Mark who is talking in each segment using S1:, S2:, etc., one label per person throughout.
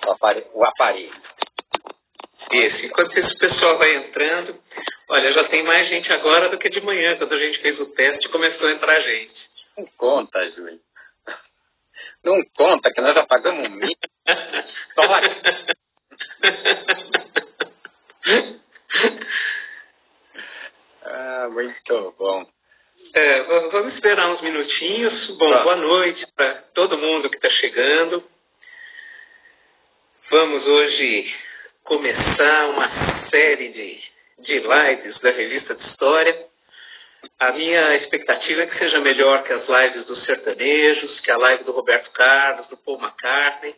S1: o aparelho.
S2: Isso. Enquanto esse pessoal vai entrando, olha, já tem mais gente agora do que de manhã, quando a gente fez o teste, começou a entrar gente.
S1: Não conta, Júlio. Não conta, que nós já pagamos um mil. Muito bom.
S2: Vamos esperar uns minutinhos. Bom, boa noite para todo mundo que está chegando. Vamos hoje começar uma série de lives da Revista de História. A minha expectativa é que seja melhor que as lives dos sertanejos, que a live do Roberto Carlos, do Paul McCartney,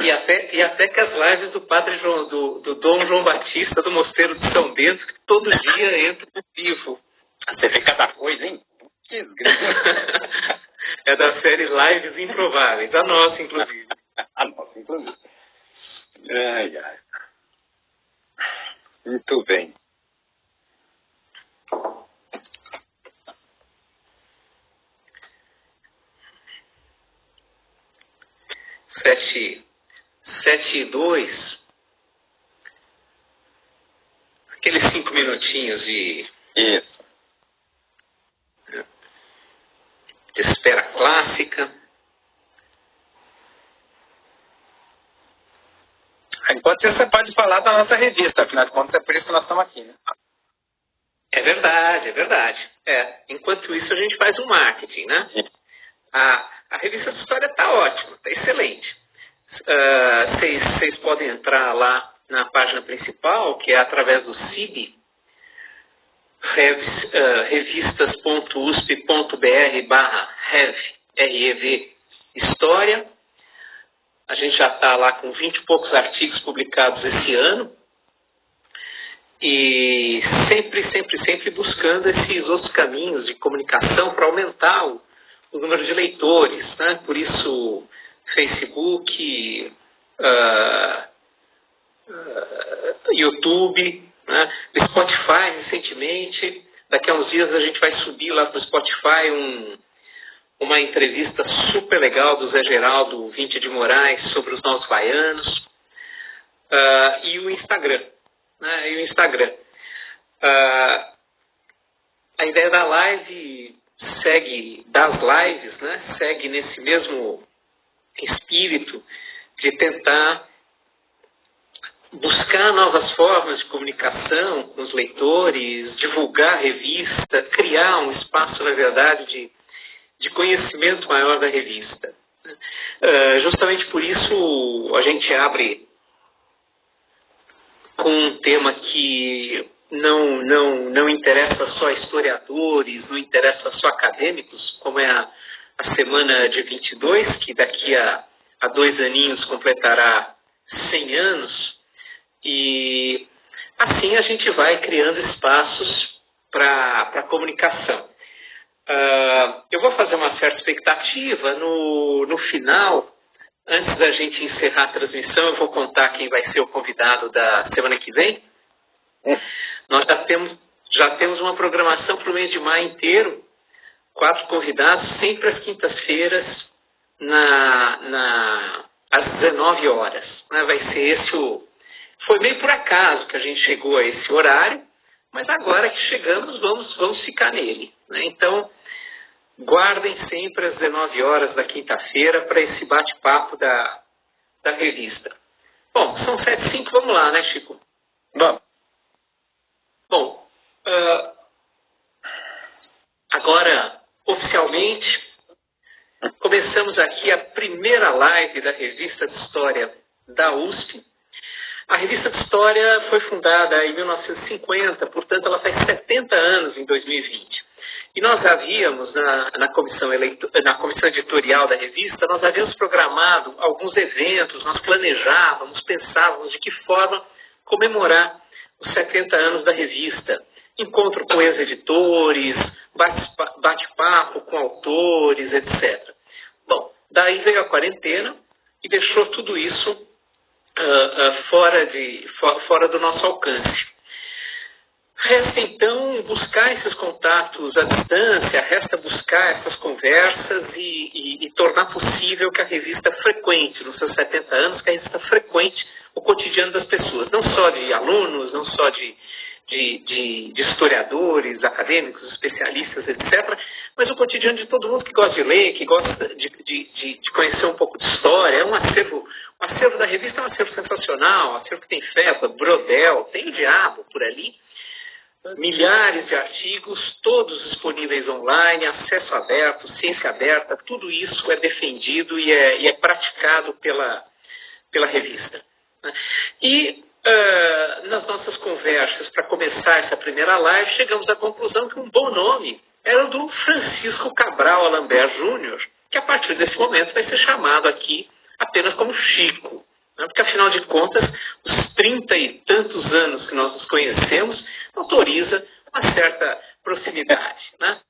S2: e até que as lives do Padre do Dom João Batista, do Mosteiro de São Bento, que todo dia entra no vivo.
S1: Você vê cada coisa, hein? Que desgraça.
S2: É da série Lives Improváveis, a nossa, inclusive.
S1: A nossa, inclusive. Ai, ai. Muito bem.
S2: Sete e 2. Aqueles 5 minutinhos de espera clássica.
S1: Enquanto isso, você pode falar da nossa revista, afinal de contas é por isso que nós estamos aqui, né?
S2: É verdade, é verdade. Enquanto isso, a gente faz um marketing, né? A revista de história está ótima, está excelente. Vocês podem entrar lá na página principal, que é através do CIB, revistas.usp.br/rev História. A gente já está lá com 20 e poucos artigos publicados esse ano. E sempre buscando esses outros caminhos de comunicação para aumentar o número de leitores, né? Por isso, Facebook, YouTube, né? Spotify recentemente. Daqui a uns dias a gente vai subir lá para o Spotify uma entrevista super legal do Zé Geraldo Vinci de Moraes sobre os nossos baianos. E o Instagram. Né? A ideia da live das lives, né? Segue nesse mesmo espírito de tentar buscar novas formas de comunicação com os leitores, divulgar a revista, criar um espaço, na verdade, de conhecimento maior da revista. Justamente por isso a gente abre com um tema que não interessa só historiadores, não interessa só acadêmicos, como é a semana de 22, que daqui a 2 aninhos completará 100 anos, e assim a gente vai criando espaços para comunicação. Eu vou fazer uma certa expectativa no final. Antes da gente encerrar a transmissão, eu vou contar quem vai ser o convidado da semana que vem. Nós já temos uma programação para o mês de maio inteiro, 4 convidados, sempre às quintas-feiras, às 19 horas. Né? Vai ser esse Foi meio por acaso que a gente chegou a esse horário, mas agora que chegamos, vamos ficar nele. Né? Então, guardem sempre às 19 horas da quinta-feira para esse bate-papo da revista. Bom, são 7h05, vamos lá, né, Chico?
S1: Vamos.
S2: Bom, agora, oficialmente, começamos aqui a primeira live da Revista de História da USP. A Revista de História foi fundada em 1950, portanto, ela faz 70 anos em 2020. E nós havíamos, na comissão editorial da revista, nós havíamos programado alguns eventos, nós planejávamos, pensávamos de que forma comemorar os 70 anos da revista. Encontro com ex-editores, bate-papo com autores, etc. Bom, daí veio a quarentena e deixou tudo isso fora do nosso alcance. Resta, então, buscar esses contatos à distância, resta buscar essas conversas e tornar possível que a revista frequente, nos seus 70 anos, que a revista frequente o cotidiano das pessoas, não só de alunos, não só de historiadores, acadêmicos, especialistas, etc., mas o cotidiano de todo mundo que gosta de ler, que gosta de conhecer um pouco de história. É um acervo da revista é um acervo sensacional, um acervo que tem Feba, Brodel, tem o diabo por ali, milhares de artigos, todos disponíveis online, acesso aberto, ciência aberta, tudo isso é defendido e é praticado pela revista. E nas nossas conversas, para começar essa primeira live, chegamos à conclusão que um bom nome era o do Francisco Cabral Alambert Júnior, que a partir desse momento vai ser chamado aqui apenas como Chico. Porque, afinal de contas, os 30 e tantos anos que nós nos conhecemos autoriza uma certa proximidade. Né?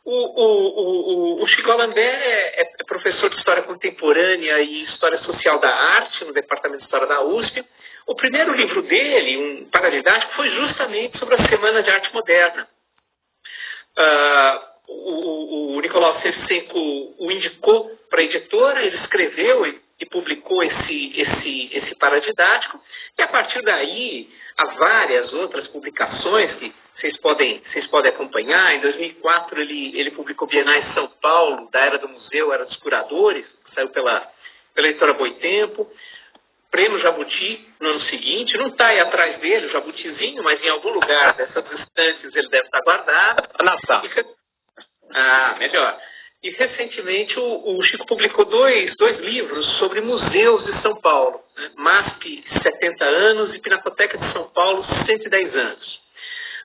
S2: O Chico Alambert é professor de História Contemporânea e História Social da Arte no Departamento de História da USP. O primeiro livro dele, um paradidático, foi justamente sobre a Semana de Arte Moderna. O Nicolau Shevchenko o indicou para a editora, ele escreveu e publicou esse paradidático, e a partir daí há várias outras publicações que vocês podem acompanhar. Em 2004 ele publicou Bienais São Paulo, da Era do Museu, Era dos Curadores, que saiu pela editora Boitempo. Prêmio Jabuti no ano seguinte, não está aí atrás dele o Jabutizinho, mas em algum lugar dessas estantes ele deve estar guardado.
S1: Na sala.
S2: Melhor. E recentemente o Chico publicou dois livros sobre museus de São Paulo, né? MASP 70 anos e Pinacoteca de São Paulo 110 anos.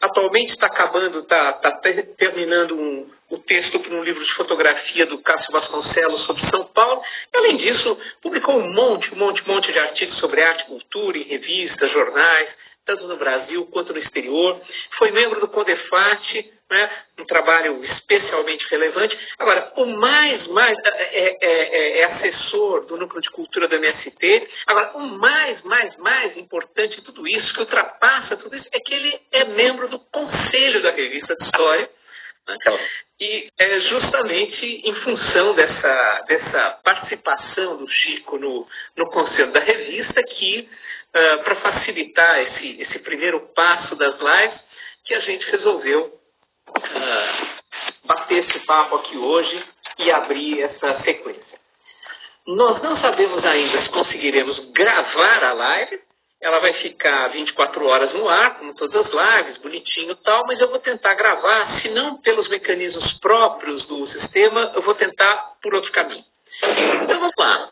S2: Atualmente está terminando o texto para um livro de fotografia do Cássio Vasconcelos sobre São Paulo. E, além disso, publicou um monte de artigos sobre arte e cultura em revistas, jornais, tanto no Brasil quanto no exterior. Foi membro do CONDEFAT, né, um trabalho especialmente relevante. Agora, o mais é assessor do Núcleo de Cultura do MST. Agora, o mais importante de tudo isso, que ultrapassa tudo isso, é que ele é membro do Conselho da Revista de História. Né, e é justamente em função dessa participação do Chico no Conselho da Revista que, para facilitar esse primeiro passo das lives, que a gente resolveu bater esse papo aqui hoje e abrir essa sequência. Nós não sabemos ainda se conseguiremos gravar a live. Ela vai ficar 24 horas no ar, como todas as lives, bonitinho e tal, mas eu vou tentar gravar, se não pelos mecanismos próprios do sistema, eu vou tentar por outro caminho. Então vamos lá.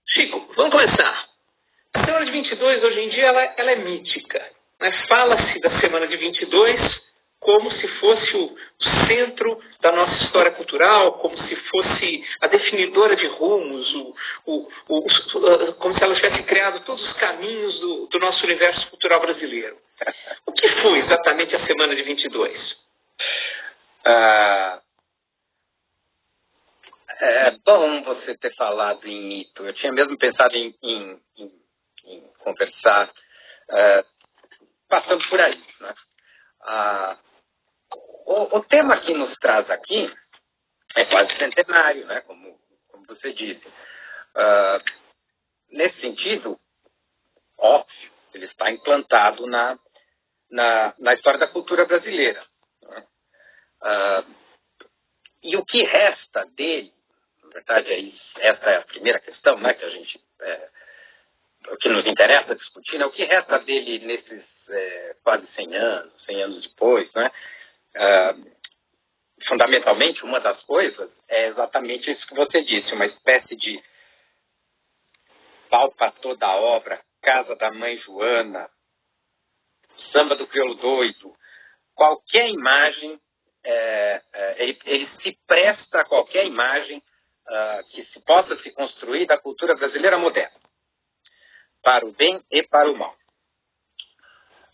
S2: Chico, vamos começar. A semana de 22, hoje em dia, ela é mítica. Né? Fala-se da semana de 22 como se fosse o centro da nossa história cultural, como se fosse a definidora de rumos, como se ela tivesse criado todos os caminhos do nosso universo cultural brasileiro. O que foi exatamente a semana de 22?
S1: É bom você ter falado em mito. Eu tinha mesmo pensado em conversar passando por aí. Né? O tema que nos traz aqui é quase centenário, né? Como você disse. Nesse sentido, óbvio, ele está implantado na história da cultura brasileira. Né? E o que resta dele, na verdade, essa é a primeira questão, né, que a gente, o que nos interessa discutir, né, o que resta dele nesses quase 100 anos depois, né? Fundamentalmente, uma das coisas é exatamente isso que você disse, uma espécie de pau para toda a obra, Casa da Mãe Joana, Samba do Crioulo Doido, qualquer imagem, ele se presta a qualquer imagem que se possa se construir da cultura brasileira moderna, para o bem e para o mal.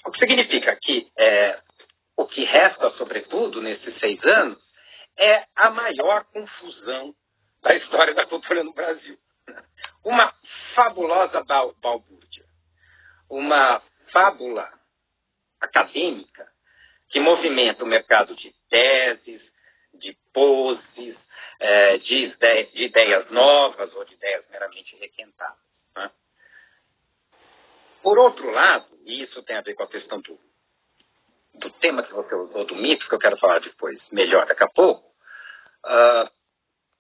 S1: O que significa que o que resta, sobretudo, nesses 6 anos, é a maior confusão da história da cultura no Brasil. Uma fabulosa balbúrdia. Uma fábula acadêmica que movimenta o mercado de teses, de poses, de ideias novas ou de ideias meramente requentadas. Né? Por outro lado, e isso tem a ver com a questão do tema que você usou, do mito, que eu quero falar depois melhor daqui a pouco,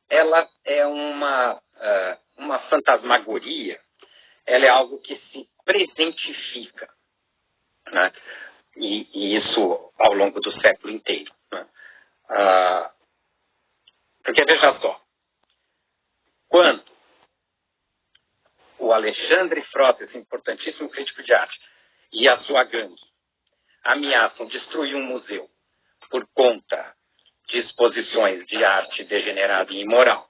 S1: ela é uma fantasmagoria, ela é algo que se presentifica, né? E isso ao longo do século inteiro. Né? Porque, veja só, quando o Alexandre Frota, esse importantíssimo crítico de arte, e a sua gangue ameaçam destruir um museu por conta de exposições de arte degenerada e imoral,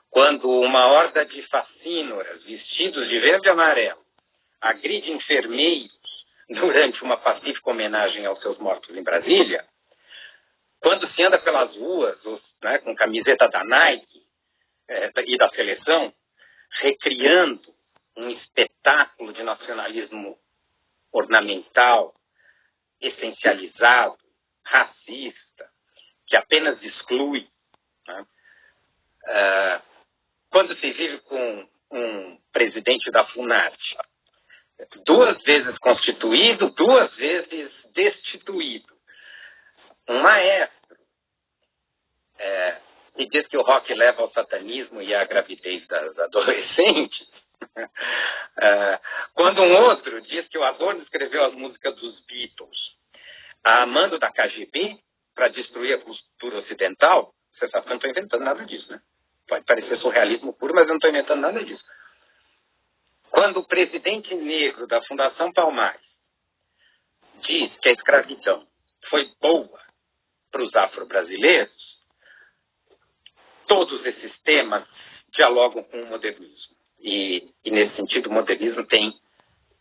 S1: quando uma horda de facínoras vestidos de verde e amarelo agride enfermeiros durante uma pacífica homenagem aos seus mortos em Brasília, quando se anda pelas ruas né, com camiseta da Nike e da seleção, recriando um espetáculo de nacionalismo ornamental, essencializado, racista, que apenas exclui, né? Quando se vive com um presidente da Funarte, 2 vezes constituído, 2 vezes destituído, um maestro que diz que o rock leva ao satanismo e à gravidez das adolescentes, quando um outro diz que o Adorno escreveu as músicas dos Beatles a mando da KGB para destruir a cultura ocidental, você sabe que eu não estou inventando nada disso, né? Pode parecer surrealismo puro, mas eu não estou inventando nada disso. Quando o presidente negro da Fundação Palmares diz que a escravidão foi boa para os afro-brasileiros, todos esses temas dialogam com o modernismo. E nesse sentido, o modernismo tem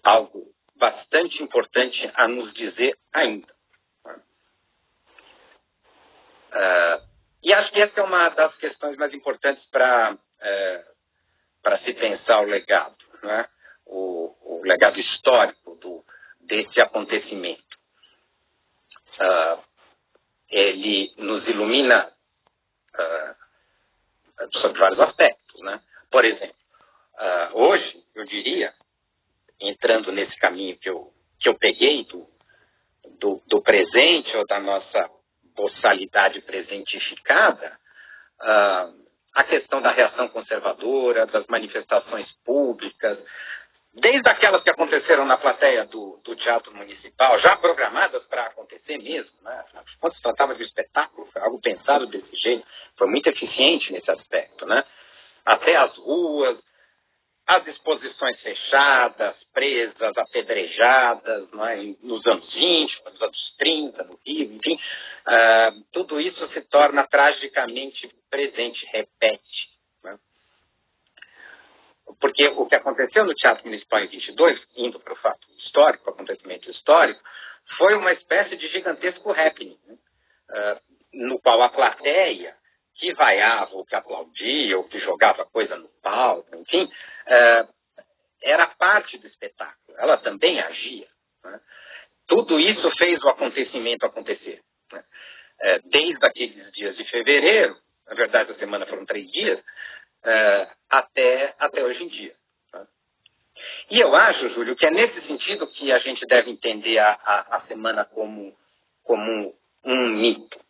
S1: algo bastante importante a nos dizer ainda. E acho que essa é uma das questões mais importantes para se pensar o legado, né? O legado histórico desse acontecimento. Ele nos ilumina sobre vários aspectos, né? Por exemplo, hoje, eu diria, entrando nesse caminho que eu peguei do presente ou da nossa boçalidade presentificada, a questão da reação conservadora, das manifestações públicas, desde aquelas que aconteceram na plateia do Teatro Municipal, já programadas para acontecer mesmo, né? Quando se tratava de espetáculo, foi algo pensado desse jeito, foi muito eficiente nesse aspecto, né? Até as ruas, as exposições fechadas, presas, apedrejadas, né, nos anos 20, nos anos 30, no Rio, enfim, tudo isso se torna tragicamente presente, repete. Né? Porque o que aconteceu no Teatro Municipal em 22, indo para o fato histórico, acontecimento histórico, foi uma espécie de gigantesco happening, né? No qual a plateia, que vaiava, ou que aplaudia, ou que jogava coisa no palco, enfim, era parte do espetáculo. Ela também agia. Né? Tudo isso fez o acontecimento acontecer. Né? Desde aqueles dias de fevereiro, na verdade a semana foram 3 dias, até hoje em dia. Né? E eu acho, Júlio, que é nesse sentido que a gente deve entender a semana como um mito.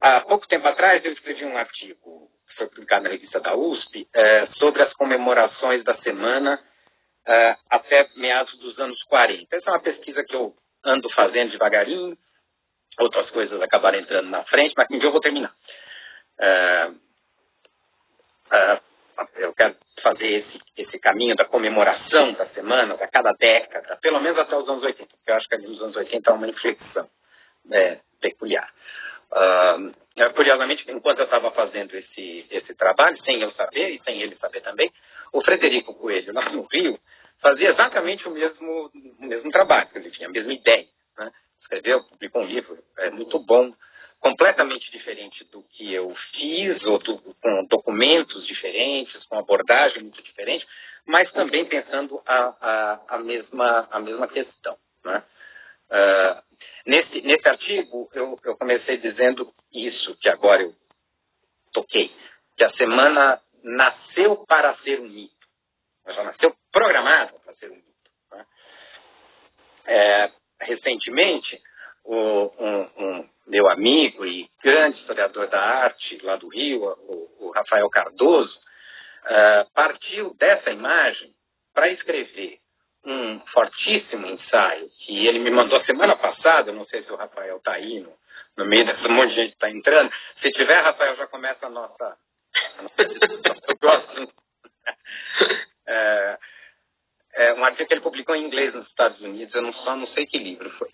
S1: Há pouco tempo atrás, eu escrevi um artigo, que foi publicado na revista da USP, sobre as comemorações da semana até meados dos anos 40. Essa é uma pesquisa que eu ando fazendo devagarinho, outras coisas acabaram entrando na frente, mas um dia eu vou terminar. Eu quero fazer esse caminho da comemoração da semana, a cada década, pelo menos até os anos 80, porque eu acho que ali nos anos 80 há uma inflexão peculiar. Curiosamente, enquanto eu estava fazendo esse trabalho, sem eu saber e sem ele saber também, o Frederico Coelho, lá no Rio, fazia exatamente o mesmo trabalho, quer dizer, tinha a mesma ideia. Né? Escreveu, publicou um livro muito bom, completamente diferente do que eu fiz, com documentos diferentes, com abordagem muito diferente, mas também pensando a mesma questão. né? Nesse artigo, eu comecei dizendo isso, que agora eu toquei, que a semana nasceu para ser um mito. Ela nasceu programada para ser um mito. Né? Recentemente, um meu amigo e grande historiador da arte lá do Rio, o Rafael Cardoso, partiu dessa imagem para escrever um fortíssimo ensaio que ele me mandou semana passada. Não sei se o Rafael está aí no meio desse monte de gente que está entrando. Se tiver, Rafael, já começa a nossa próximo. Um artigo que ele publicou em inglês nos Estados Unidos, eu não sei que livro foi,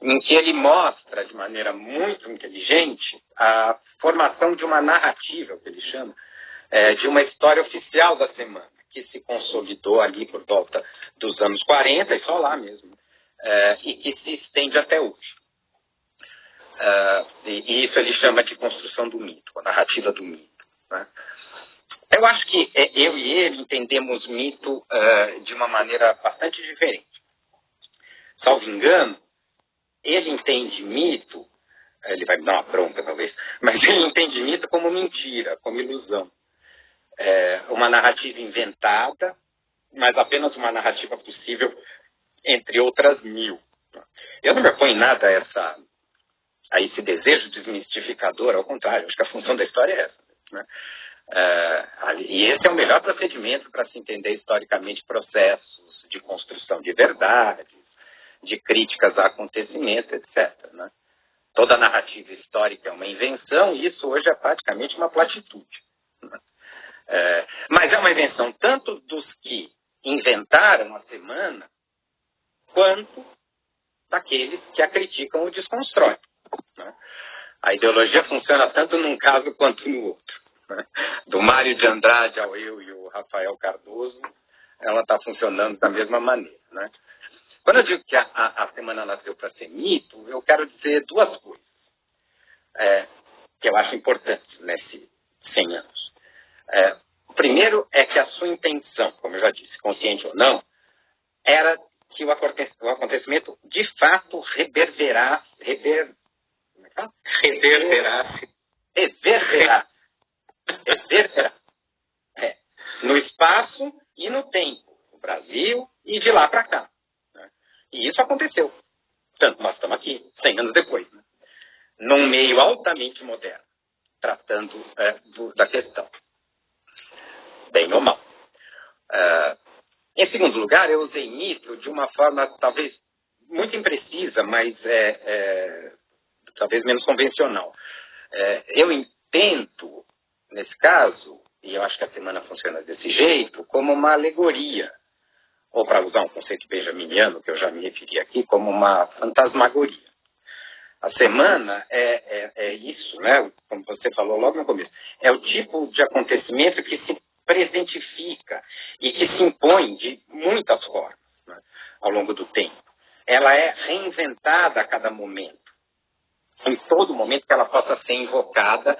S1: em que ele mostra de maneira muito inteligente a formação de uma narrativa, o que ele chama, de uma história oficial da semana, que se consolidou ali por volta dos anos 40, e só lá mesmo, e que se estende até hoje. E isso ele chama de construção do mito, a narrativa do mito. Né? Eu acho que eu e ele entendemos mito de uma maneira bastante diferente. Salvo engano, ele entende mito, ele vai me dar uma bronca talvez, mas ele entende mito como mentira, como ilusão. Uma narrativa inventada, mas apenas uma narrativa possível entre outras mil. Eu não me oponho em nada a esse desejo desmistificador, ao contrário, acho que a função da história é essa. Né? E esse é o melhor procedimento para se entender historicamente processos de construção de verdades, de críticas a acontecimentos, etc. Né? Toda narrativa histórica é uma invenção, e isso hoje é praticamente uma platitude. Né? Mas é uma invenção tanto dos que inventaram a semana, quanto daqueles que a criticam ou desconstroem. Né? A ideologia funciona tanto num caso quanto no outro. Né? Do Mário de Andrade ao eu e o Rafael Cardoso, ela está funcionando da mesma maneira. Né? Quando eu digo que a semana nasceu para ser mito, eu quero dizer duas coisas que eu acho importantes nesses 100 anos. O primeiro é que a sua intenção, como eu já disse, consciente ou não, era que o acontecimento de fato reverberasse no espaço e no tempo, no Brasil e de lá para cá. Né? E isso aconteceu. Tanto nós estamos aqui, 100 anos depois, né? Num meio altamente moderno, tratando da questão, bem ou mal. Em segundo lugar, eu usei mito de uma forma talvez muito imprecisa, mas talvez menos convencional. Eu entendo, nesse caso, e eu acho que a semana funciona desse jeito, como uma alegoria, ou para usar um conceito benjaminiano, que eu já me referi aqui, como uma fantasmagoria. A semana é isso, né? Como você falou logo no começo. É o tipo de acontecimento que se presentifica e que se impõe de muitas formas, né, ao longo do tempo. Ela é reinventada a cada momento. Em todo momento que ela possa ser invocada,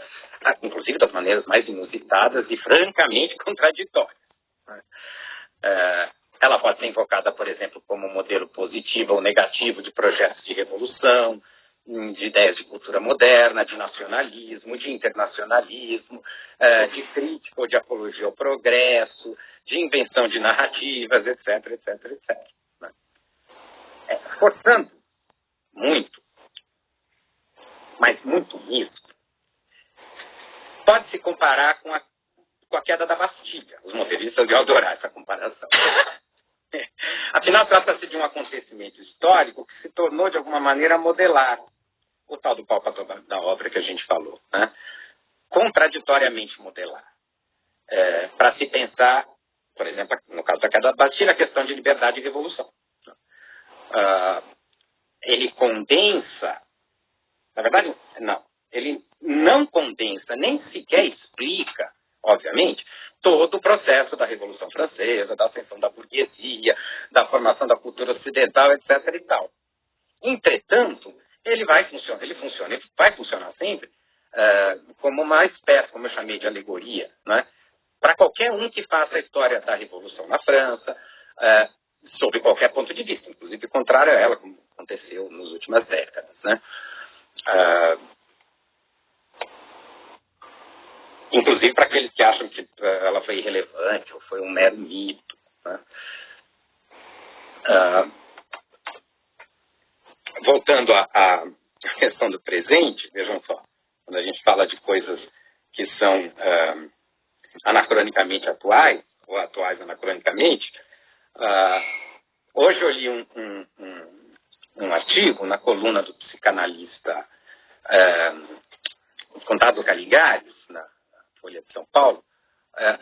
S1: inclusive das maneiras mais inusitadas e francamente contraditórias. Né? Ela pode ser invocada, por exemplo, como modelo positivo ou negativo de projetos de revolução, de ideias de cultura moderna, de nacionalismo, de internacionalismo, de crítica ou de apologia ao progresso, de invenção de narrativas, etc, etc, etc. Né? Forçando muito, mas muito nisso, pode se comparar com a queda da Bastilha. Os modernistas iam adorar essa comparação. Afinal, trata-se de um acontecimento histórico que se tornou, de alguma maneira, modelar o tal do pau da obra que a gente falou. Né? Contraditoriamente modelar. Para se pensar, por exemplo, no caso da queda da Bastilha, a questão de liberdade e revolução. Ele condensa, na verdade, não. Ele não condensa, nem sequer explica, obviamente, todo o processo da Revolução Francesa, da ascensão da burguesia, da formação da cultura ocidental, etc. e tal. Entretanto, ele vai funcionar sempre como uma espécie, como eu chamei de alegoria, né? Para qualquer um que faça a história da Revolução na França, sob qualquer ponto de vista, inclusive contrário a ela, como aconteceu nas últimas décadas, né? Inclusive para aqueles que acham que ela foi irrelevante ou foi um mero mito, né? Voltando à questão do presente, vejam só, quando a gente fala de coisas que são anacronicamente atuais, ou atuais anacronicamente, hoje eu li um artigo na coluna do psicanalista Conrado Caligares, na Folha de São Paulo,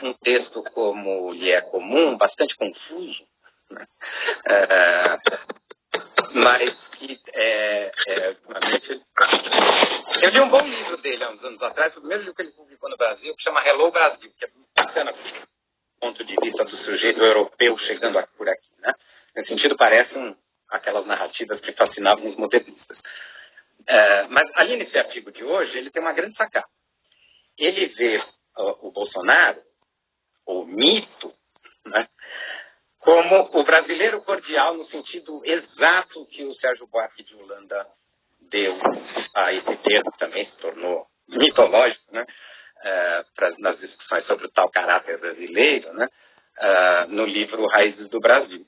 S1: um texto como lhe é comum, bastante confuso, né? Mas que ultimamente... Eu li um bom livro dele há uns anos atrás, o primeiro livro que ele publicou no Brasil, que chama Hello Brasil, que é bacana do ponto de vista do sujeito europeu chegando por aqui, né? Nesse sentido, parecem aquelas narrativas que fascinavam os modernistas. Mas ali nesse artigo de hoje, ele tem uma grande sacada. Ele vê o Bolsonaro, o mito, né, como o brasileiro cordial no sentido exato que o Sérgio Buarque de Holanda deu a esse termo, que também se tornou mitológico, né, nas discussões sobre o tal caráter brasileiro, né, no livro Raízes do Brasil.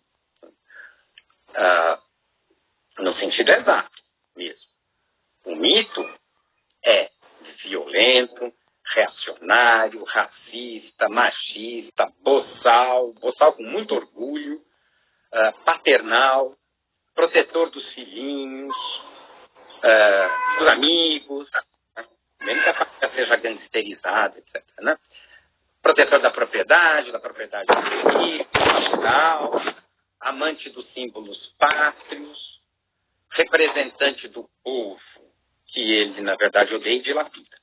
S1: No sentido exato mesmo. O mito é violento, reacionário, racista, machista, boçal com muito orgulho, paternal, protetor dos filhinhos, dos amigos, né? Mesmo que a família seja gangsterizada, etc. Né? Protetor da propriedade cultural, amante dos símbolos pátrios, representante do povo, que ele, na verdade, odeia e dilapida.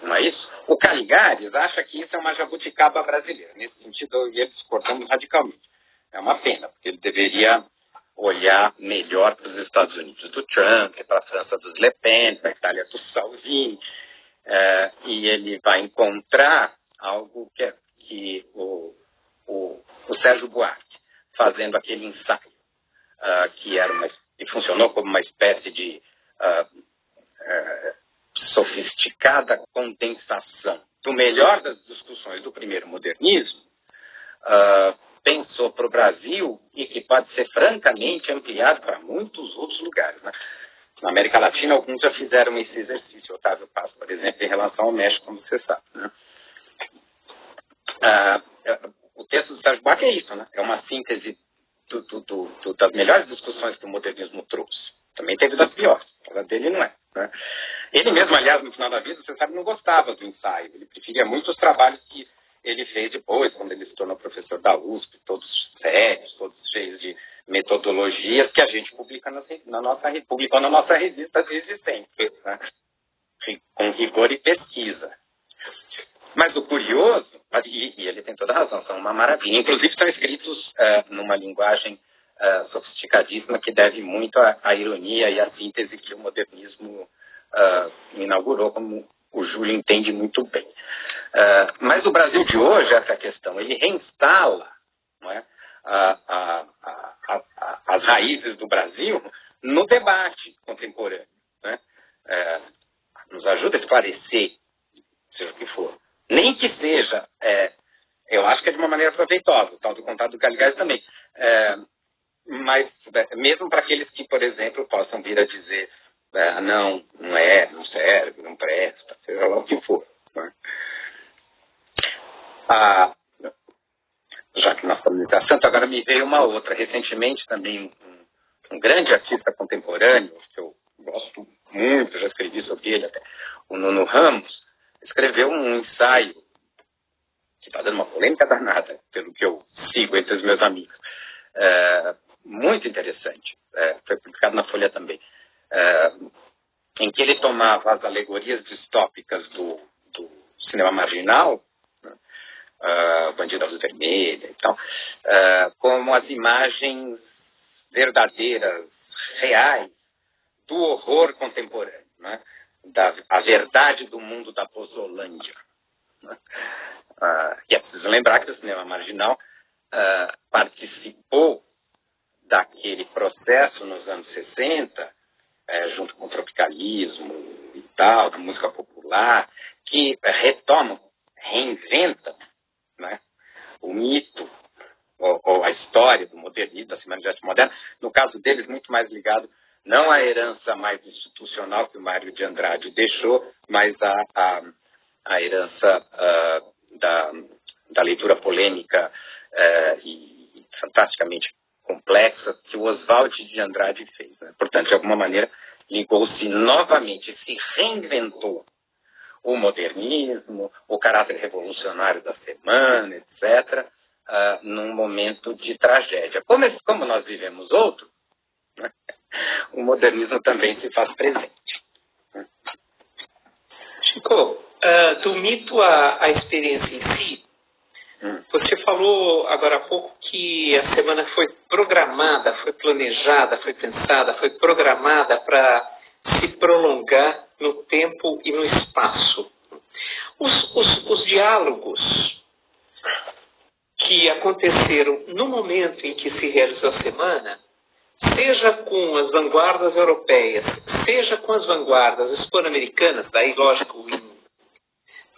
S1: Não é isso? O Caligares acha que isso é uma jabuticaba brasileira. Nesse sentido, eu e ele discordamos radicalmente. É uma pena, porque ele deveria olhar melhor para os Estados Unidos do Trump, para a França dos Le Pen, para a Itália do Salvini, e ele vai encontrar algo que o Sérgio Buarque, fazendo aquele ensaio, que funcionou como uma espécie de sofisticada condensação do melhor das discussões do primeiro modernismo, pensou para o Brasil e que pode ser francamente ampliado para muitos outros lugares, né? Na América Latina, alguns já fizeram esse exercício. Otávio Paz, por exemplo, em relação ao México, como você sabe, né? O texto do Sérgio Buarque é isso, né? É uma síntese das melhores discussões que o modernismo trouxe. Também teve das piores, a dele não é, né? Ele mesmo, aliás, no final da vida, você sabe, não gostava do ensaio. Ele preferia muito os trabalhos que ele fez depois, quando ele se tornou professor da USP, todos sérios, todos cheios de metodologias que a gente publicou na nossa revista de existência, né? Com rigor e pesquisa. Mas o curioso, e ele tem toda a razão, são uma maravilha. Inclusive estão escritos numa linguagem sofisticadíssima que deve muito à ironia e à síntese que o modernismo inaugurou, como o Júlio entende muito bem. Mas o Brasil de hoje, essa questão, ele reinstala, não é, as raízes do Brasil no debate contemporâneo, né? Nos ajuda a esclarecer, seja o que for. Nem que seja, eu acho que é de uma maneira proveitosa, o tal do contato do Caligares também. Mas mesmo para aqueles que, por exemplo, possam vir a dizer não serve, não presta, seja lá o que for, né? Já que nós estamos em Santo, agora me veio uma outra. Recentemente também um grande artista contemporâneo, que eu gosto muito, já escrevi sobre ele até, o Nuno Ramos, escreveu um ensaio que está dando uma polêmica danada, pelo que eu sigo entre os meus amigos. Muito interessante. Foi publicado na Folha também. Em que ele tomava as alegorias distópicas do cinema marginal, né, Bandido Azul Vermelha e tal, como as imagens verdadeiras, reais, do horror contemporâneo, né, a verdade do mundo da Pozolândia. Né? E é preciso lembrar que o cinema marginal participou daquele processo nos anos 60, junto com o tropicalismo e tal, da música popular, que retoma, reinventa, né, o mito ou a história do modernismo, da Semana de Arte Moderna, no caso deles muito mais ligado não à herança mais institucional que o Mário de Andrade deixou, mas à herança da leitura polêmica e fantasticamente complexa que o Oswald de Andrade fez, né? Portanto, de alguma maneira, ligou-se novamente, se reinventou o modernismo, o caráter revolucionário da semana, etc., num momento de tragédia. Como nós vivemos outro, né, o modernismo também se faz presente.
S2: Chico, do mito à experiência em si, você falou agora há pouco que a semana foi programada, foi planejada, foi pensada, foi programada para se prolongar no tempo e no espaço. Os diálogos que aconteceram no momento em que se realizou a semana, seja com as vanguardas europeias, seja com as vanguardas hispano-americanas, daí, lógico,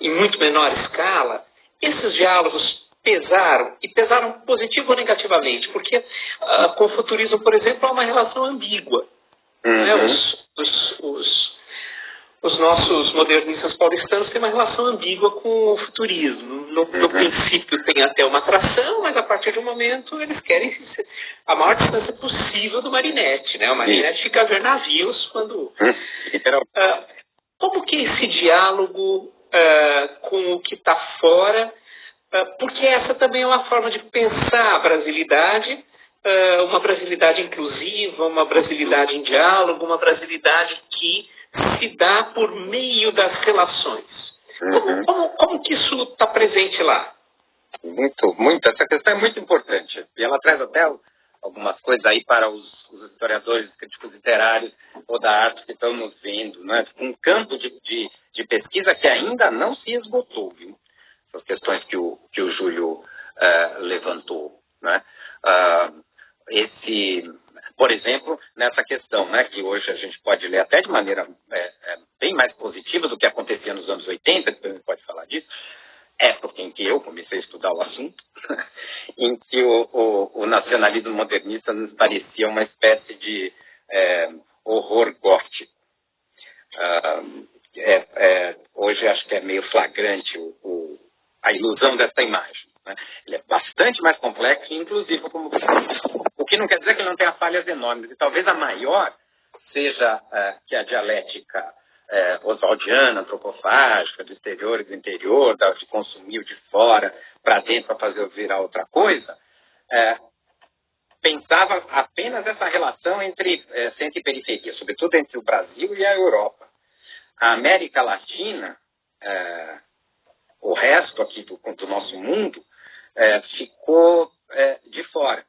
S2: em muito menor escala, esses diálogos pesaram, e pesaram positivo ou negativamente, porque com o futurismo, por exemplo, há uma relação ambígua. Né? Os nossos modernistas paulistanos têm uma relação ambígua com o futurismo. No princípio tem até uma atração, mas a partir de um momento eles querem a maior distância possível do Marinette. Né? O Marinette fica a ver navios quando... Como que é esse diálogo com o que está fora? Porque essa também é uma forma de pensar a brasilidade, uma brasilidade inclusiva, uma brasilidade em diálogo, uma brasilidade que se dá por meio das relações. Como que isso está presente lá?
S1: Muito. Essa questão é muito importante. E ela traz até algumas coisas aí para os historiadores, críticos literários ou da arte que estão nos vendo, né? Um campo de pesquisa que ainda não se esgotou, viu? Essas questões que o Júlio levantou, né? Por exemplo, nessa questão, né, que hoje a gente pode ler até de maneira bem mais positiva do que acontecia nos anos 80, que a gente pode falar disso, época em que eu comecei a estudar o assunto, em que o nacionalismo modernista nos parecia uma espécie de horror gótico. Hoje acho que é meio flagrante a ilusão dessa imagem. Né? Ele é bastante mais complexo, inclusive, o que não quer dizer que ele não tenha falhas enormes. E talvez a maior seja que a dialética oswaldiana, antropofágica, do exterior e do interior, de consumir o de fora para dentro para fazer virar outra coisa, pensava apenas essa relação entre centro e periferia, sobretudo entre o Brasil e a Europa. A América Latina, o resto aqui do nosso mundo, ficou de fora,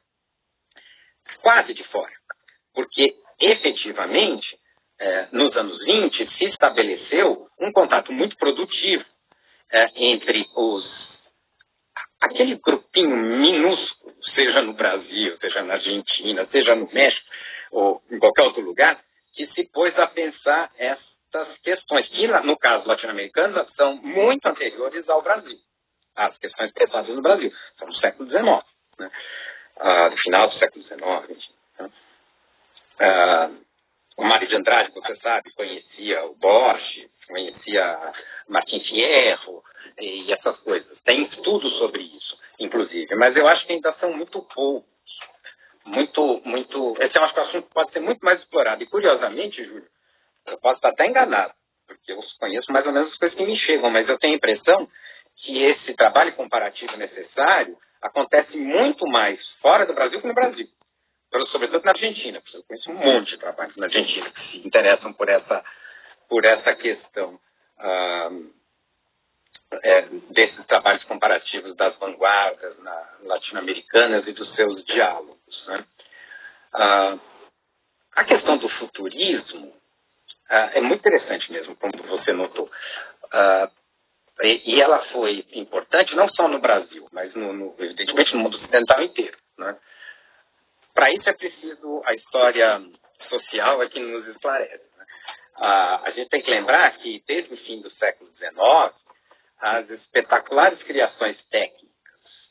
S1: quase de fora, porque efetivamente nos anos 20 se estabeleceu um contato muito produtivo entre aquele grupinho minúsculo, seja no Brasil, seja na Argentina, seja no México ou em qualquer outro lugar, que se pôs a pensar essas questões, que no caso latino-americano são muito anteriores ao Brasil. As questões pensadas no Brasil são do século XIX, né? Do final do século XIX. Enfim, né? O Mário de Andrade, você sabe, conhecia o Borges, conhecia Martin Fierro e essas coisas. Tem estudos sobre isso, inclusive, mas eu acho que ainda são muito poucos. Esse é um assunto que pode ser muito mais explorado. E, curiosamente, Júlio, eu posso estar até enganado, porque eu conheço mais ou menos as coisas que me chegam, mas eu tenho a impressão que esse trabalho comparativo necessário acontece muito mais fora do Brasil que no Brasil. Sobretudo na Argentina, porque eu conheço um monte de trabalhos na Argentina que se interessam por essa questão desses trabalhos comparativos das vanguardas latino-americanas e dos seus diálogos. Né? A questão do futurismo é muito interessante mesmo, como você notou. E ela foi importante não só no Brasil, mas, evidentemente, no mundo ocidental inteiro. Né? Para isso é preciso a história social que nos esclarece. Né? A gente tem que lembrar que, desde o fim do século XIX, as espetaculares criações técnicas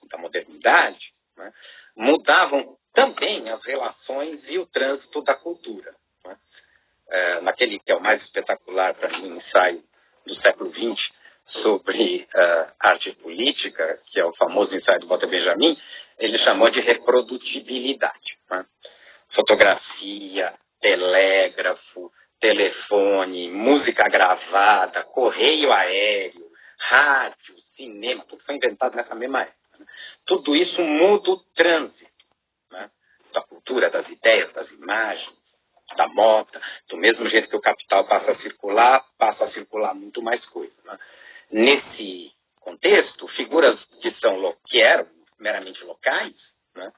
S1: da modernidade, né, mudavam também as relações e o trânsito da cultura. Né? Naquele que é o mais espetacular para mim, o ensaio do século XX sobre arte e política, que é o famoso ensaio do Walter Benjamin, ele chamou de reprodutibilidade. Né? Fotografia, telégrafo, telefone, música gravada, correio aéreo, rádio, cinema, tudo foi inventado nessa mesma época. Né? Tudo isso muda o trânsito, né, da cultura, das ideias, das imagens, da moda, do mesmo jeito que o capital passa a circular muito mais coisa. Né? Nesse contexto, figuras que eram meramente locais, né,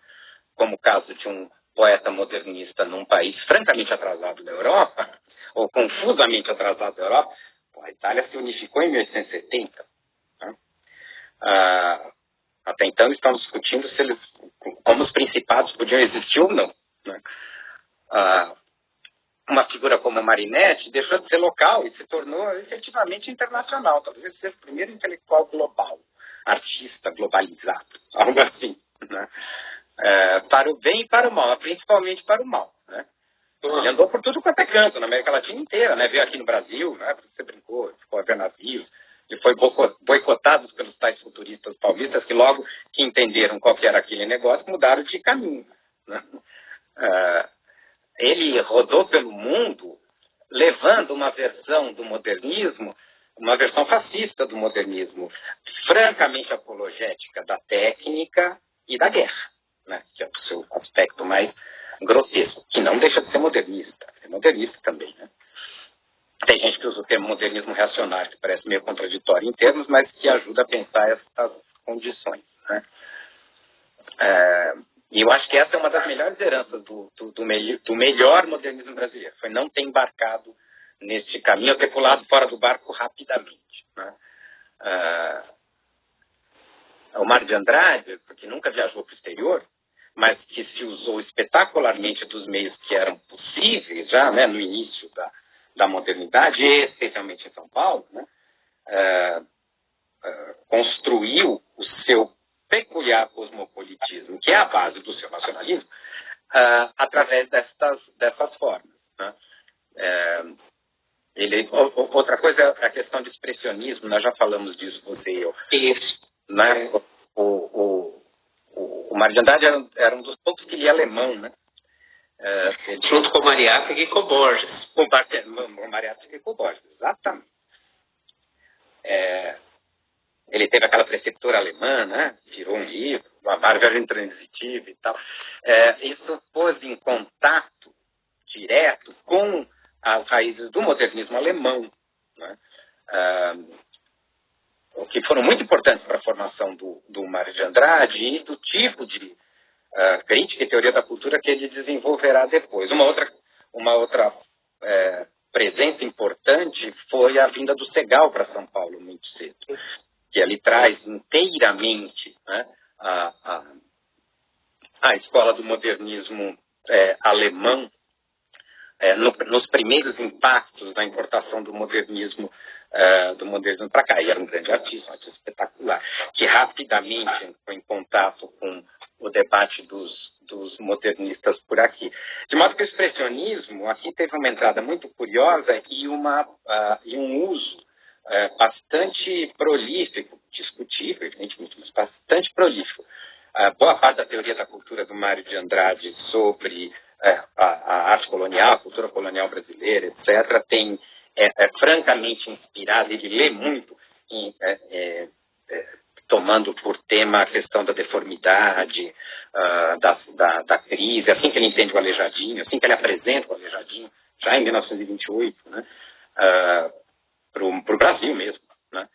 S1: como o caso de um poeta modernista num país francamente atrasado da Europa, ou confusamente atrasado da Europa, a Itália se unificou em 1870. Né? Até então estamos discutindo como os principados podiam existir ou não. Né? Uma figura como Marinetti deixou de ser local e se tornou efetivamente internacional. Talvez ele seja o primeiro intelectual global, artista globalizado, algo assim. Né? Para o bem e para o mal, principalmente para o mal. Né? Ele andou por tudo quanto é canto, na América Latina inteira, né? Veio aqui no Brasil, né? Você brincou, ficou a ver navios, e foi boicotado pelos tais futuristas paulistas que logo que entenderam qual que era aquele negócio, mudaram de caminho. Né? Ele rodou pelo mundo levando uma versão do modernismo, uma versão fascista do modernismo, francamente apologética da técnica e da guerra, né? Que é o seu aspecto mais grotesco, que não deixa de ser modernista. É modernista também, né? Tem gente que usa o termo modernismo reacionário, que parece meio contraditório em termos, mas que ajuda a pensar essas condições. Né? E eu acho que essa é uma das melhores heranças do melhor modernismo brasileiro. Foi não ter embarcado neste caminho, ter pulado fora do barco rapidamente. Né? O Mário de Andrade, que nunca viajou para o exterior, mas que se usou espetacularmente dos meios que eram possíveis já, né, no início da modernidade, e especialmente em São Paulo, né, construiu o seu peculiar cosmopolitismo, que é a base do seu nacionalismo, através dessas formas. Né. Outra coisa é a questão de expressionismo, nós já falamos disso, você e eu.
S2: Isso.
S1: Né. O Mário de Andrade era um dos poucos que lia alemão, né?
S2: Junto com o Mariátegui e com o Borges.
S1: O Mariátegui e com o Borges, exatamente. Ele teve aquela preceptora alemã, né? Virou um livro, a Viagem Transitiva e tal. Isso pôs em contato direto com as raízes do modernismo alemão, né? O que foram muito importantes para a formação do Mário de Andrade e do tipo de crítica e teoria da cultura que ele desenvolverá depois. Uma outra presença importante foi a vinda do Segal para São Paulo muito cedo, que ele traz inteiramente, né, a escola do modernismo alemão nos primeiros impactos da importação do modernismo para cá. E era um grande artista espetacular, que rapidamente entrou em contato com o debate dos modernistas por aqui. De modo que o expressionismo aqui teve uma entrada muito curiosa e um uso bastante prolífico, discutível, evidentemente, mas bastante prolífico. Boa parte da teoria da cultura do Mário de Andrade sobre a arte colonial, a cultura colonial brasileira, etc., é francamente inspirada, ele lê muito, tomando por tema a questão da deformidade, da crise, assim que ele entende o Aleijadinho, assim que ele apresenta o Aleijadinho, já em 1928, né, para o Brasil mesmo. Né.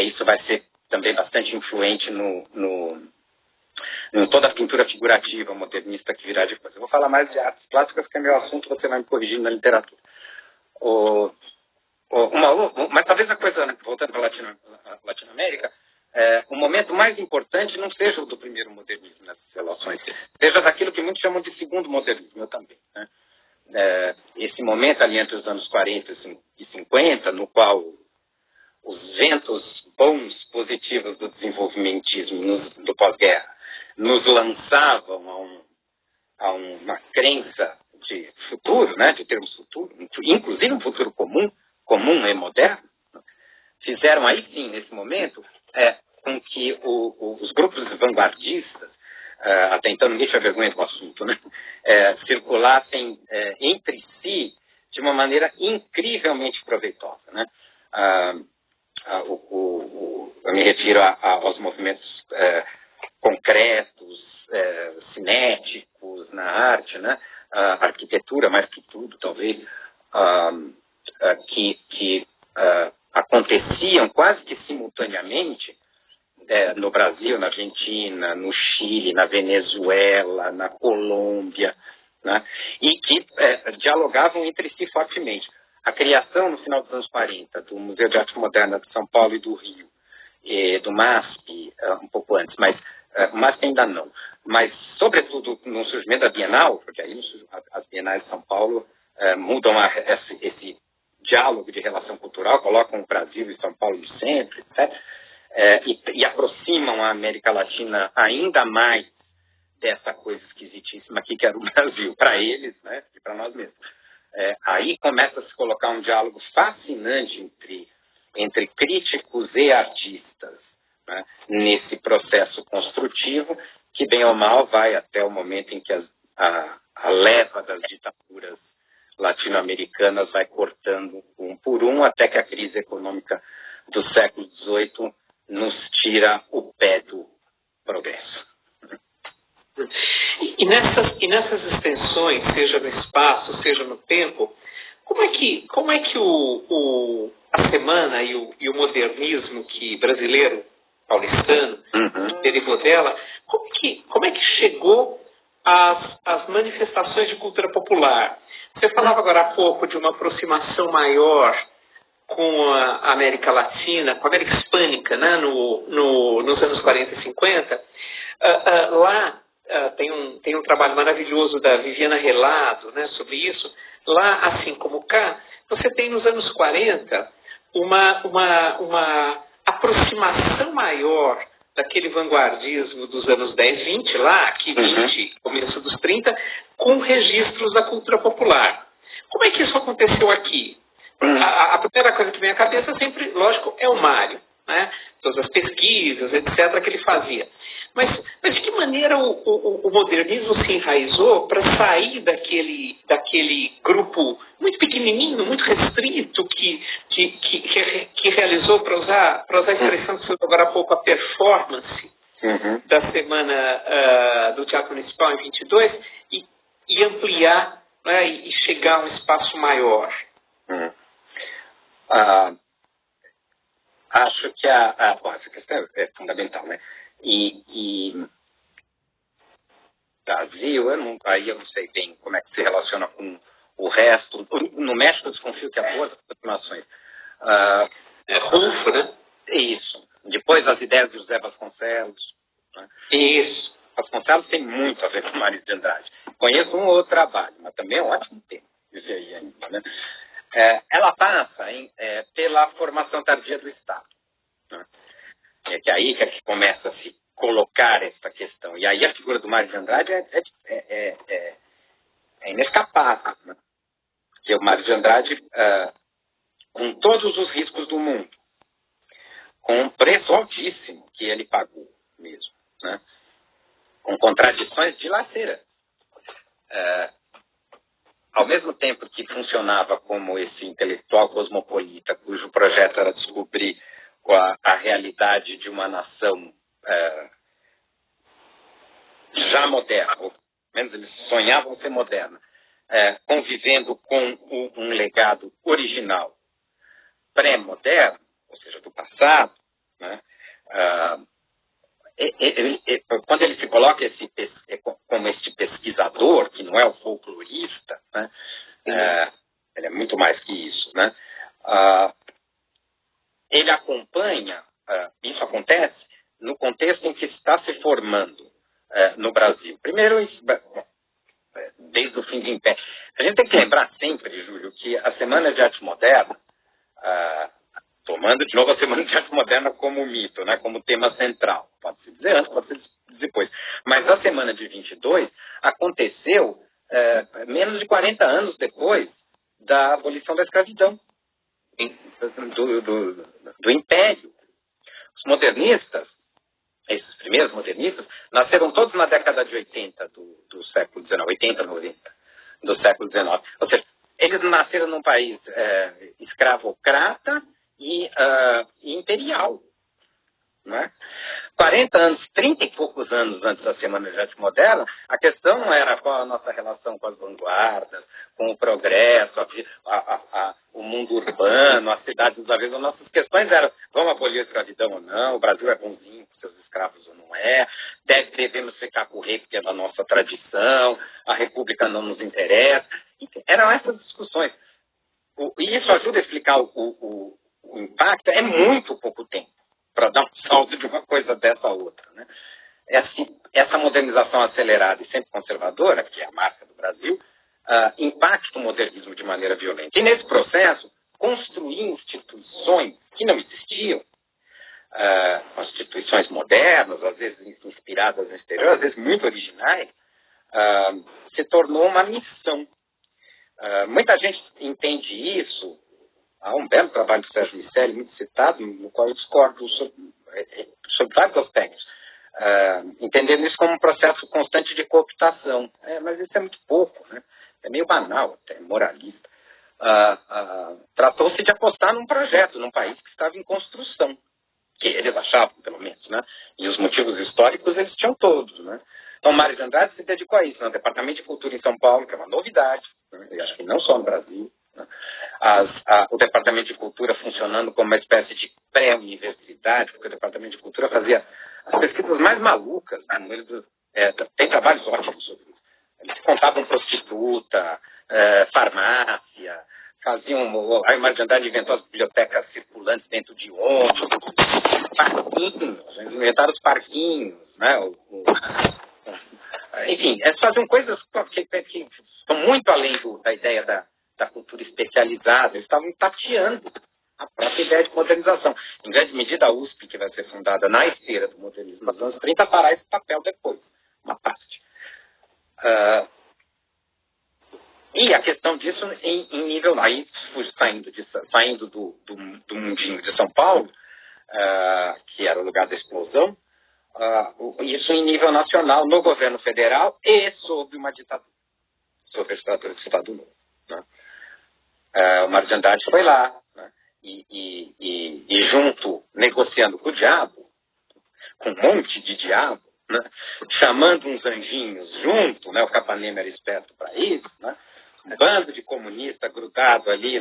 S1: Isso vai ser também bastante influente em toda a pintura figurativa modernista que virá depois. Eu vou falar mais de artes plásticas, que é meu assunto, você vai me corrigindo na literatura. O mas talvez a coisa, voltando para a Latinoamérica, o momento mais importante não seja o do primeiro modernismo nessas relações, seja daquilo que muitos chamam de segundo modernismo, eu também. Né? Esse momento ali entre os anos 40 e 50, no qual os ventos bons, positivos do desenvolvimentismo do pós-guerra nos lançavam a uma crença de futuro, né, de termos futuro, inclusive um futuro comum e moderno, fizeram aí sim, nesse momento, com que os grupos vanguardistas, até então ninguém tinha vergonha do assunto, né, circulassem entre si de uma maneira incrivelmente proveitosa. Né? Eu me refiro aos movimentos concretos, cinéticos na arte, né? Arquitetura, mais que tudo, talvez, que aconteciam quase que simultaneamente no Brasil, na Argentina, no Chile, na Venezuela, na Colômbia, né? E que dialogavam entre si fortemente. A criação, no final dos anos 40, do Museu de Arte Moderna de São Paulo e do Rio, do MASP, um pouco antes, mas MASP ainda não. Mas, sobretudo, no surgimento da Bienal, porque aí as Bienais de São Paulo mudam esse diálogo de relação cultural, colocam o Brasil e São Paulo no centro, etc., e aproximam a América Latina ainda mais dessa coisa esquisitíssima aqui que era o Brasil, para eles, né, e para nós mesmos. Aí começa a se colocar um diálogo fascinante entre críticos e artistas, né, nesse processo construtivo, que bem ou mal vai até o momento em que a leva das ditaduras latino-americanas vai cortando um por um, até que a crise econômica do século XVIII nos tira o pé do progresso.
S2: E nessas extensões, seja no espaço, seja no tempo, como é que a semana e o modernismo brasileiro, paulistano, derivou dela, como é que chegou às manifestações de cultura popular? Você falava agora há pouco de uma aproximação maior com a América Latina, com a América Hispânica, né, nos anos 40 e 50. Lá tem um trabalho maravilhoso da Viviana Relado, né, sobre isso. Lá, assim como cá, você tem nos anos 40 uma aproximação maior daquele vanguardismo dos anos 10, 20, lá, aqui 20, começo dos 30, com registros da cultura popular. Como é que isso aconteceu aqui? A primeira coisa que vem à cabeça sempre, lógico, é o Mário, né? Todas as pesquisas, etc., que ele fazia. Mas de que maneira o modernismo se enraizou para sair daquele grupo muito pequenininho, muito restrito, que realizou, para usar a expressão que você usou agora há pouco, a performance da semana do Teatro Municipal em 22, e ampliar, né, e chegar a um espaço maior?
S1: Acho que essa questão é fundamental, né? E Brasil, aí eu não sei bem como é que se relaciona com o resto. No México eu desconfio que há boas aproximações.
S2: Rufo, né?
S1: Isso. Depois as ideias de José Vasconcelos. Né?
S2: Isso.
S1: Vasconcelos tem muito a ver com Mário de Andrade. Conheço um outro trabalho, mas também é um ótimo tema. Isso aí ainda, né? Ela passa pela formação tardia do Estado. Né? É que aí que começa a se colocar essa questão. E aí a figura do Mário de Andrade é inescapável. Né? Porque o Mário de Andrade, com todos os riscos do mundo, com um preço altíssimo que ele pagou mesmo, né? Com contradições dilaceras. Ao mesmo tempo que funcionava como esse intelectual cosmopolita, cujo projeto era descobrir a realidade de uma nação já moderna, ou pelo menos eles sonhavam ser moderna, convivendo com um legado original pré-moderno, ou seja, do passado, né? Quando ele se coloca como este pesquisador, que não é o folclorista, né? Ele é muito mais que isso, né? Ele acompanha, isso acontece no contexto em que está se formando no Brasil. Primeiro, desde o fim do Império. A gente tem que lembrar sempre, Júlio, que a Semana de Arte Moderna, tomando de novo a Semana de Arte Moderna como mito, né, como tema central, pode-se dizer antes, pode-se dizer depois, mas a Semana de 22 aconteceu menos de 40 anos depois da abolição da escravidão, do Império. Os modernistas, esses primeiros modernistas, nasceram todos na década de 80 do século XIX, 80, 90 do século XIX. Ou seja, eles nasceram num país escravocrata e imperial. Né? 40 anos, 30 e poucos anos antes da Semana de Arte Moderna, a questão não era qual a nossa relação com as vanguardas, com o progresso, o mundo urbano, as cidades dos avesso. As nossas questões eram, vamos abolir a escravidão ou não, o Brasil é bonzinho com seus escravos ou não é, devemos ficar com o rei porque é da nossa tradição, a república não nos interessa. Eram essas discussões. E isso ajuda a explicar o impacto, é muito pouco tempo para dar um salto de uma coisa dessa a outra. Né? Essa modernização acelerada e sempre conservadora, que é a marca do Brasil, impacta o modernismo de maneira violenta. E nesse processo, construir instituições que não existiam, instituições modernas, às vezes inspiradas no exterior, às vezes muito originais, se tornou uma missão. Muita gente entende isso. Há um belo trabalho do Sérgio Miceli, muito citado, no qual eu discordo sobre vários aspectos, entendendo isso como um processo constante de cooptação. Mas isso é muito pouco, né? É meio banal, até moralista. Tratou-se de apostar num projeto, num país que estava em construção, que eles achavam, pelo menos, né? E os motivos históricos eles tinham todos, né? Então, Mário de Andrade se dedicou a isso, no Departamento de Cultura em São Paulo, que é uma novidade, né? Eu acho que não só no Brasil, né? O Departamento de Cultura funcionando como uma espécie de pré-universidade, porque o Departamento de Cultura fazia as pesquisas mais malucas, né? Tem trabalhos ótimos sobre isso. Eles contavam prostituta, farmácia, a Mário de Andrade inventou as bibliotecas circulantes dentro de ônibus, parquinhos, inventaram os parquinhos, né? Enfim, eles faziam coisas que estão muito além da ideia da cultura especializada. Eles estavam tateando a própria ideia de modernização. Em grande medida, a USP, que vai ser fundada na esteira do modernismo nos anos 30, fará esse papel depois, uma parte. E a questão disso em nível, aí saindo do mundinho de São Paulo, que era o lugar da explosão, isso em nível nacional, no governo federal e sob uma ditadura, sob a ditadura do Estado Novo. Né? O Mário de Andrade foi lá, né? e junto, negociando com o diabo, com um monte de diabo, né? Chamando uns anjinhos junto, né? O Capanema era esperto para isso, né? Um bando de comunista grudado ali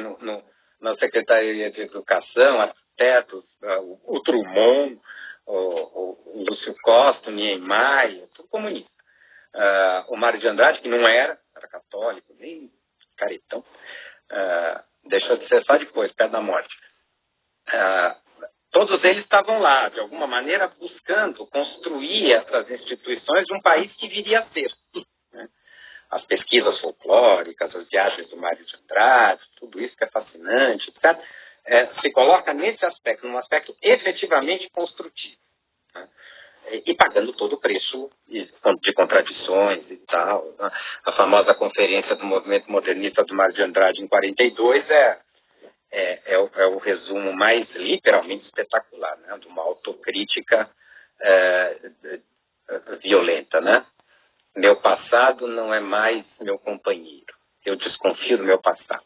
S1: na Secretaria de Educação, arquitetos, o Drummond, o Lúcio Costa, o Niemeyer, tudo comunista. O Mário de Andrade, que não era católico, nem caretão, deixou de ser só depois, perto da morte. Todos eles estavam lá, de alguma maneira, buscando construir essas instituições de um país que viria a ser. Né? As pesquisas folclóricas, as viagens do Mário de Andrade, tudo isso que é fascinante, etc., se coloca nesse aspecto, num aspecto efetivamente construtivo. Né? E pagando todo o preço de contradições e tal. Né? A famosa conferência do movimento modernista do Mário de Andrade em 42 é o resumo mais literalmente espetacular, né? De uma autocrítica violenta. Né? Meu passado não é mais meu companheiro. Eu desconfio do meu passado.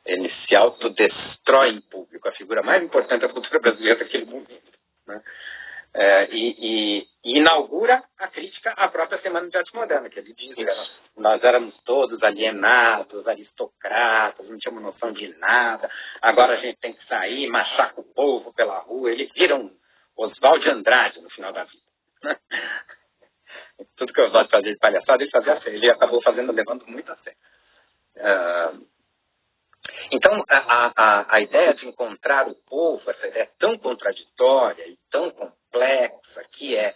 S1: Ele se autodestrói em público, a figura mais importante da cultura brasileira daquele momento. Né? E inaugura a crítica à própria Semana de Arte Moderna, que ele diz que nós éramos todos alienados, aristocratas, não tínhamos noção de nada, agora a gente tem que sair, machaca o povo pela rua. Ele vira um Oswald de Andrade no final da vida. Tudo que o Oswald fazia de palhaçada, ele acabou levando muito a sério. Então, a ideia de encontrar o povo, essa ideia tão contraditória e tão complexa, que é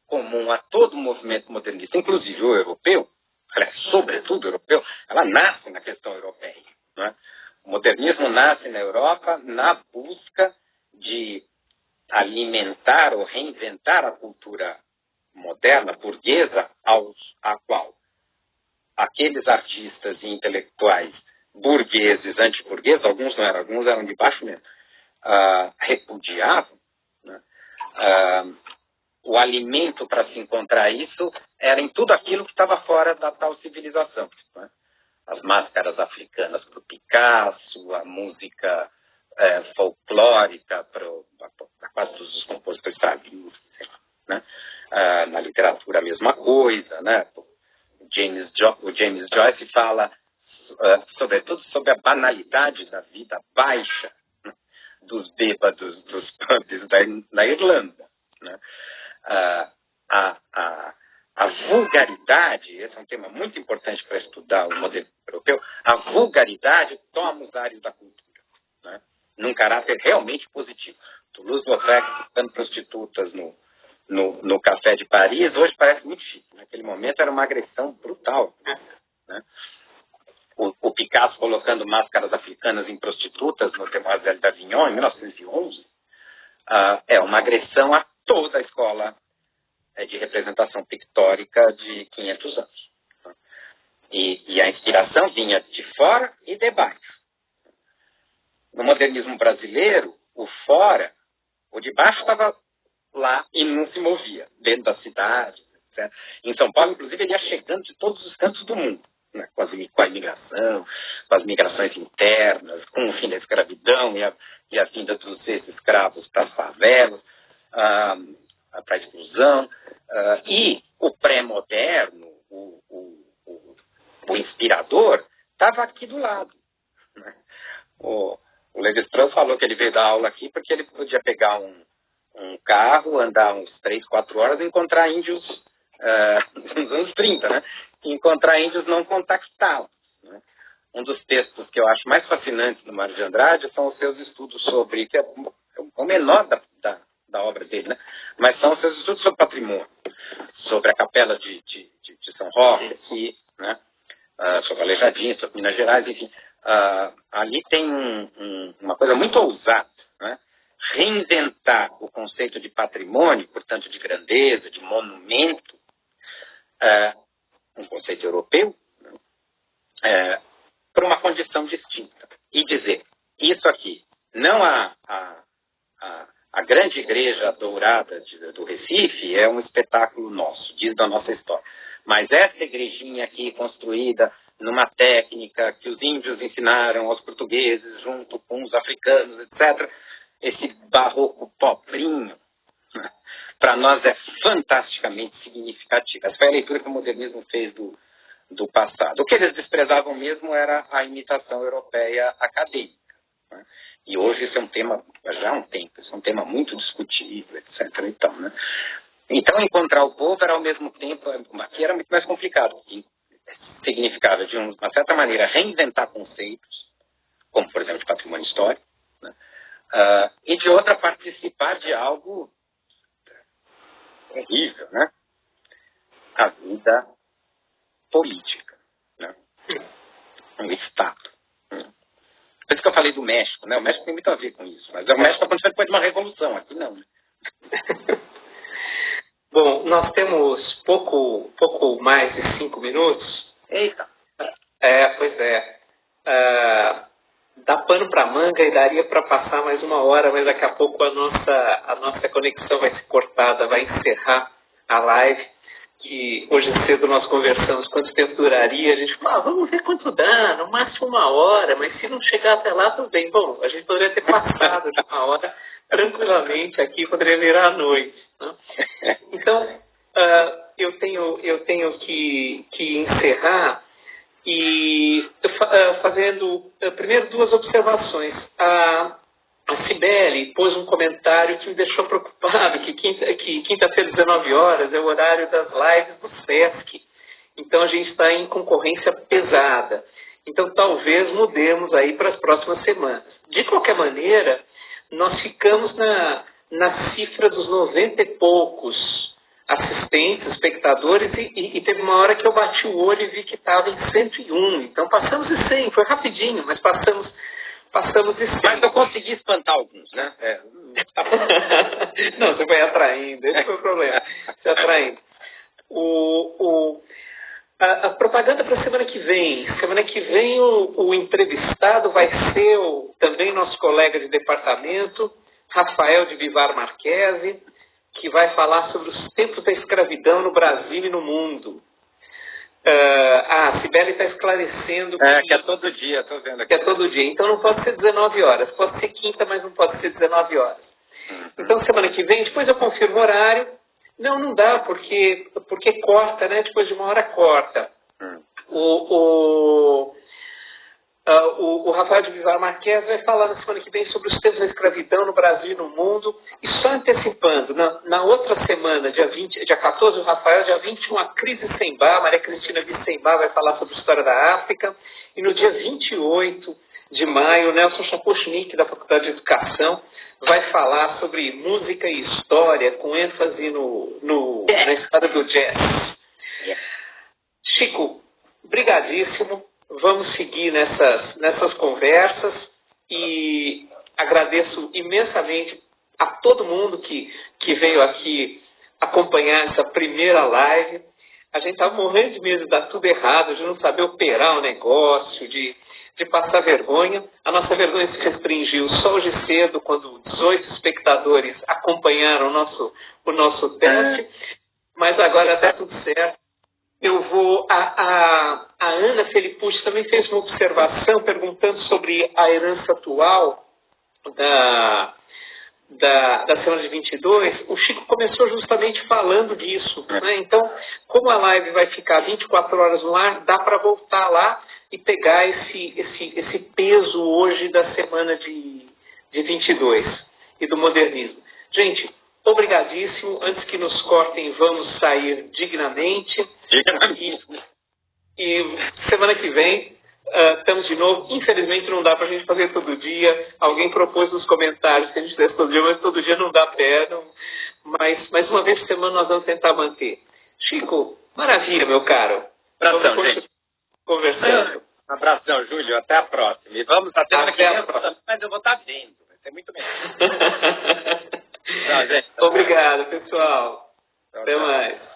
S1: comum a todo o movimento modernista, inclusive o europeu, sobretudo o europeu, ela nasce na questão europeia. Né? O modernismo nasce na Europa na busca de alimentar ou reinventar a cultura moderna, burguesa, a qual aqueles artistas e intelectuais burgueses, antiburgueses, alguns não eram, alguns eram de baixo mesmo, repudiavam, né? O alimento para se encontrar isso era em tudo aquilo que estava fora da tal civilização. Né? As máscaras africanas para o Picasso, a música folclórica para quase todos os compositores tardios, né? Na literatura a mesma coisa, né? O James Joyce fala sobretudo sobre a banalidade da vida baixa, né? Dos bêbados, dos pubs da Irlanda. Né? A vulgaridade, esse é um tema muito importante para estudar o modelo europeu, a vulgaridade toma os ares da cultura, né? Num caráter realmente positivo. Toulouse-Lautrec ficando prostitutas no Café de Paris, hoje parece muito chique. Naquele momento era uma agressão brutal. Né? O Picasso colocando máscaras africanas em prostitutas no Demoiselle d'Avignon, em 1911, é uma agressão a toda a escola de representação pictórica de 500 anos. E a inspiração vinha de fora e de baixo. No modernismo brasileiro, o fora, o de baixo estava lá e não se movia, dentro da cidade, etc. Em São Paulo, inclusive, ele ia chegando de todos os cantos do mundo, né? com a imigração, com as migrações internas, com o fim da escravidão e a vinda dos ex-escravos para as favelas, para a exclusão, e o pré-moderno, o inspirador, estava aqui do lado. Né? O Levi-Strauss falou que ele veio dar aula aqui porque ele podia pegar um carro, andar uns 3, 4 horas e encontrar índios nos anos 30, né? E encontrar índios não contactados. Né? Um dos textos que eu acho mais fascinantes do Mário de Andrade são os seus estudos sobre, que é o menor da obra dele, né? Mas são os seus estudos sobre patrimônio, sobre a capela de São Roque aqui, né? Sobre Aleijadinho, sobre Minas Gerais, enfim. Ali tem uma coisa muito ousada, né? Reinventar o conceito de patrimônio, portanto de grandeza, de monumento, um conceito europeu, né? Para uma condição distinta. E dizer, isso aqui, não a grande igreja dourada do Recife é um espetáculo nosso, diz da nossa história. Mas essa igrejinha aqui, construída numa técnica que os índios ensinaram aos portugueses, junto com os africanos, etc., esse barroco pobrinho, né, para nós é fantasticamente significativo. Essa foi a leitura que o modernismo fez do passado. O que eles desprezavam mesmo era a imitação europeia acadêmica. Né? E hoje isso é um tema, já há um tempo, isso é um tema muito discutível, etc. Então, encontrar o povo era ao mesmo tempo, aqui era muito mais complicado, porque significava, de uma certa maneira, reinventar conceitos, como, por exemplo, de patrimônio histórico, né? E de outra, participar de algo terrível, né? A vida política, né? Um Estado. Né? Por isso que eu falei do México, né? O México tem muito a ver com isso, mas o México aconteceu depois de uma revolução, aqui não, né?
S2: Bom, nós temos pouco mais de 5 minutos.
S1: Eita!
S2: Pois é. Dá pano para manga e daria para passar mais 1 hora, mas daqui a pouco a nossa conexão vai ser cortada, vai encerrar a live. Que hoje cedo nós conversamos quanto tempo duraria. A gente falou, vamos ver quanto dá, no máximo 1 hora, mas se não chegar até lá, tudo bem. Bom, a gente poderia ter passado de 1 hora tranquilamente aqui, poderia virar a noite. Né? Então, eu tenho que encerrar e fazendo primeiro 2 observações. A Cibele pôs um comentário que me deixou preocupado, que quinta-feira, 19 horas, é o horário das lives do SESC. Então, a gente está em concorrência pesada. Então, talvez mudemos aí para as próximas semanas. De qualquer maneira, nós ficamos na cifra dos 90 e poucos assistentes, espectadores, e teve uma hora que eu bati o olho e vi que estava em 101. Então, passamos de 100. Foi rapidinho, mas passamos de 100.
S1: Mas eu consegui espantar alguns, né?
S2: Não, você vai atraindo. Esse foi o problema. Você atraindo. A propaganda para a semana que vem. Semana que vem o entrevistado vai ser também nosso colega de departamento, Rafael de Vivar Marquesi, que vai falar sobre os tempos da escravidão no Brasil e no mundo. A Cibele está esclarecendo
S1: que é todo dia, estou vendo aqui.
S2: Que é todo dia. Então não pode ser 19 horas. Pode ser quinta, mas não pode ser 19 horas. Então semana que vem, depois eu confirmo o horário. Não dá, porque corta, né? Depois de uma hora corta. O Rafael de Vivar Marques vai falar na semana que vem sobre os tempos da escravidão no Brasil e no mundo. E só antecipando, na outra semana, dia 14, o Rafael, dia 21, a Crise Sembá, Maria Cristina Vicembá vai falar sobre a história da África. E no dia 28 de maio, Nelson Chapochnik, da Faculdade de Educação, vai falar sobre música e história, com ênfase na história do jazz. Chico, brigadíssimo. Vamos seguir nessas conversas e agradeço imensamente a todo mundo que veio aqui acompanhar essa primeira live. A gente estava morrendo de medo de dar tudo errado, de não saber operar o negócio, de passar vergonha. A nossa vergonha se restringiu só hoje cedo, quando 18 espectadores acompanharam o nosso teste, mas agora está tudo certo. Eu vou... A Ana Felipucci também fez uma observação perguntando sobre a herança atual da semana de 22. O Chico começou justamente falando disso, né? Então, como a live vai ficar 24 horas no ar, dá para voltar lá e pegar esse peso hoje da semana de 22 e do modernismo. Gente, obrigadíssimo. Antes que nos cortem, vamos sair dignamente. E semana que vem estamos de novo. Infelizmente não dá para a gente fazer todo dia. Alguém propôs nos comentários que a gente fizesse todo dia, mas todo dia não dá pé. Mas uma vez por semana nós vamos tentar manter. Chico, maravilha, meu caro.
S1: Abração, gente.
S2: Conversando.
S1: Abração, Júlio. Até a próxima. E vamos até a próxima. Mas eu vou estar vendo. Vai ser muito bem. Tchau, gente.
S2: Obrigado, pessoal. Até mais.